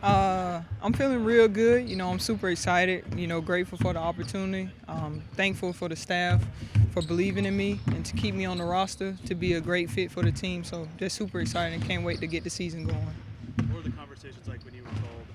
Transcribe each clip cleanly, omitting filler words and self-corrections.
I'm feeling real good. I'm super excited. Grateful for the opportunity. Thankful for the staff for believing in me and to keep me on the roster to be a great fit for the team. So just super excited and can't wait to get the season going. What were the conversations like when you were told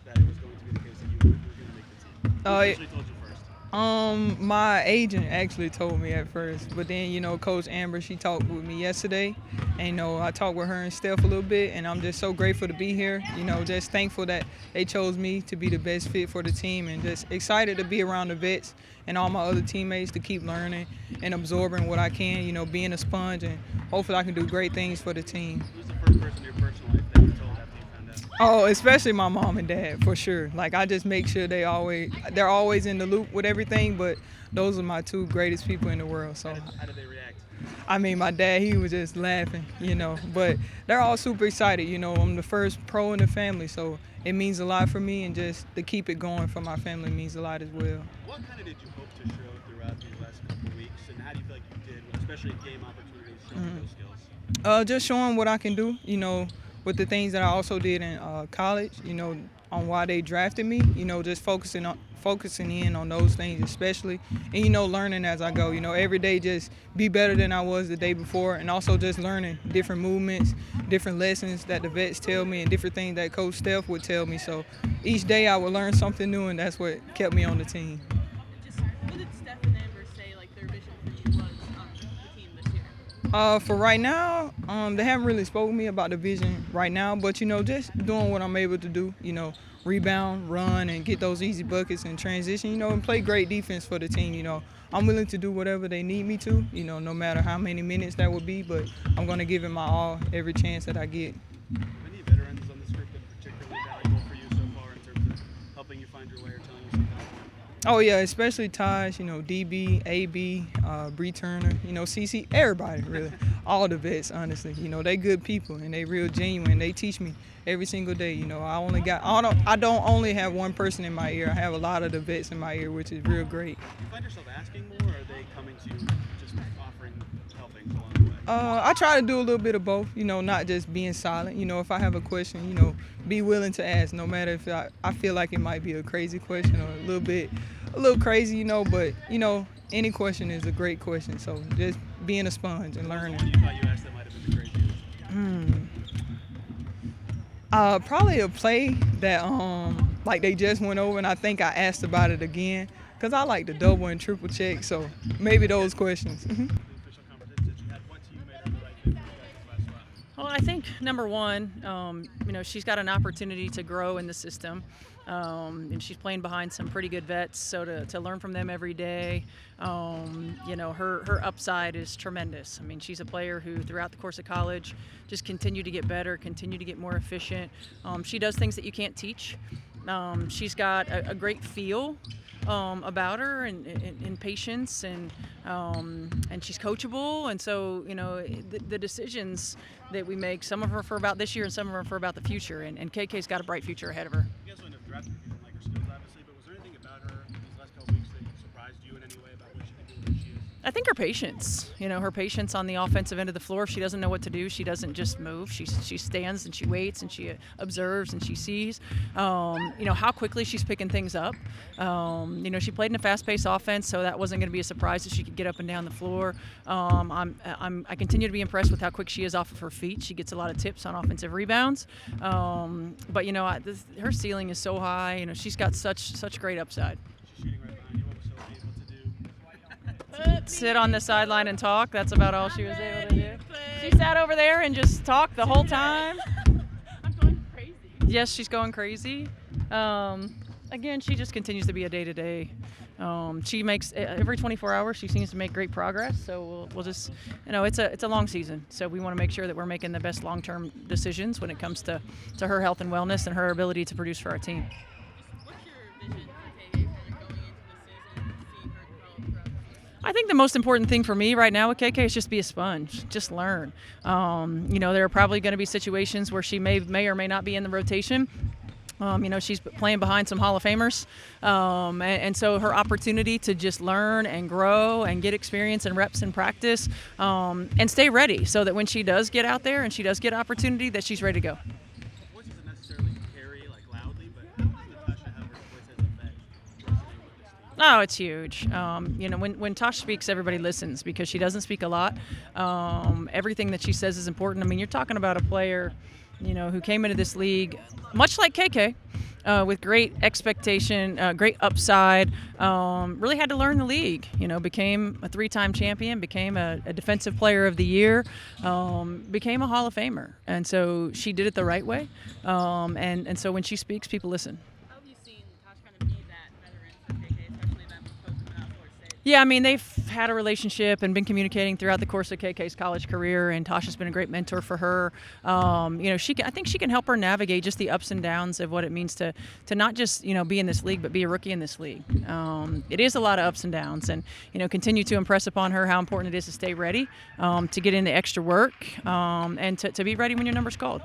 that it was going to be the case that you were going to make the team? Who Uh, officially told you first? my agent actually told me at first, but then Coach Amber, she talked with me yesterday, and I talked with her and Steph a little bit, and I'm just so grateful to be here. Just thankful that they chose me to be the best fit for the team, and just excited to be around the vets and all my other teammates to keep learning and absorbing what I can. Being a sponge, and hopefully I can do great things for the team. Who's the first person in your personal life that you told after you found out? Oh, especially my mom and dad, for sure. Like, I just make sure they're always in the loop with everything, but those are my two greatest people in the world. So How did they react? I mean, my dad, he was just laughing, but they're all super excited. I'm the first pro in the family, so it means a lot for me, and just to keep it going for my family means a lot as well. What kind of did you hope to show throughout these last couple of weeks, and how do you feel like you did, especially in game opportunities, showing those skills? Just showing what I can do, with the things that I also did in college, on why they drafted me, just focusing in on those things especially, and learning as I go. Every day just be better than I was the day before, and also just learning different movements, different lessons that the vets tell me, and different things that Coach Steph would tell me. So each day I would learn something new, and that's what kept me on the team. Just what did Steph and Amber say like their vision for you was on the team this year? For right now, they haven't really spoken to me about the vision right now, but just doing what I'm able to do, rebound, run, and get those easy buckets and transition, and play great defense for the team. I'm willing to do whatever they need me to, no matter how many minutes that would be, but I'm going to give it my all every chance that I get. Any veterans on this group that particularly valuable for you so far in terms of helping you find your way or telling you something? Oh yeah, especially Taj, DB, AB, Bree Turner, CC, everybody really, all the vets. Honestly, they good people and they real genuine. They teach me every single day. I don't only have one person in my ear. I have a lot of the vets in my ear, which is real great. Do you find yourself asking more, or are they coming to you just offering helpings along the way? I try to do a little bit of both, not just being silent. If I have a question, be willing to ask, no matter if I feel like it might be a crazy question or a little crazy, but, any question is a great question. So just being a sponge and learning. What was the one you thought you asked that might have been the craziest? Probably a play that, like they just went over, and I think I asked about it again because I like to double and triple check. So maybe those questions. The official conversations that you had, what team made her the right fit for you guys this last spot? Well, I think number one, she's got an opportunity to grow in the system. And she's playing behind some pretty good vets, so to learn from them every day, her upside is tremendous. I mean, she's a player who throughout the course of college just continued to get better, continue to get more efficient. She does things that you can't teach. She's got a great feel about her and patience, and she's coachable. And so, the decisions that we make, some of them are for about this year and some of them are for about the future. And KK's got a bright future ahead of her. You guys wouldn't have drafted her if you didn't like her skills, obviously, but was there anything about her these last couple weeks that surprised you in any way about what she can do and who she is? I think her patience, her patience on the offensive end of the floor. If she doesn't know what to do, she doesn't just move. She stands and she waits and she observes and she sees, how quickly she's picking things up. She played in a fast-paced offense, so that wasn't going to be a surprise that she could get up and down the floor. I continue to be impressed with how quick she is off of her feet. She gets a lot of tips on offensive rebounds. But her ceiling is so high. She's got such great upside. She's shooting right behind you. What was she able to do? Sit on the sideline and talk. That's about all she was able to do. She sat over there and just talked the whole time. I'm going crazy. Yes, she's going crazy. Again, she just continues to be a day-to-day. She makes every 24 hours. She seems to make great progress. So we'll just, it's a long season. So we want to make sure that we're making the best long-term decisions when it comes to her health and wellness and her ability to produce for our team. What's your vision for KK kind of going into the season and seeing her develop throughout the season? I think the most important thing for me right now with KK is just be a sponge, just learn. There are probably going to be situations where she may or may not be in the rotation. She's playing behind some Hall of Famers, and so her opportunity to just learn and grow and get experience and reps and practice, and stay ready so that when she does get out there and she does get opportunity, that she's ready to go. Her voice doesn't necessarily carry like loud Oh, it's huge. When Tosh speaks, everybody listens because she doesn't speak a lot. Everything that she says is important. I mean, you're talking about a player, who came into this league, much like KK, with great expectation, great upside. Really had to learn the league. Became a 3-time champion, became a defensive player of the year, became a Hall of Famer, and so she did it the right way. And so when she speaks, people listen. How have you seen Tosh kind of be that veteran for KK, especially them both coming out of Florida State? Yeah, I mean, they've had a relationship and been communicating throughout the course of KK's college career, and Tosh has been a great mentor for her. I think she can help her navigate just the ups and downs of what it means to not just, be in this league, but be a rookie in this league. It is a lot of ups and downs, and, continue to impress upon her how important it is to stay ready, to get in the extra work, and to be ready when your number's called.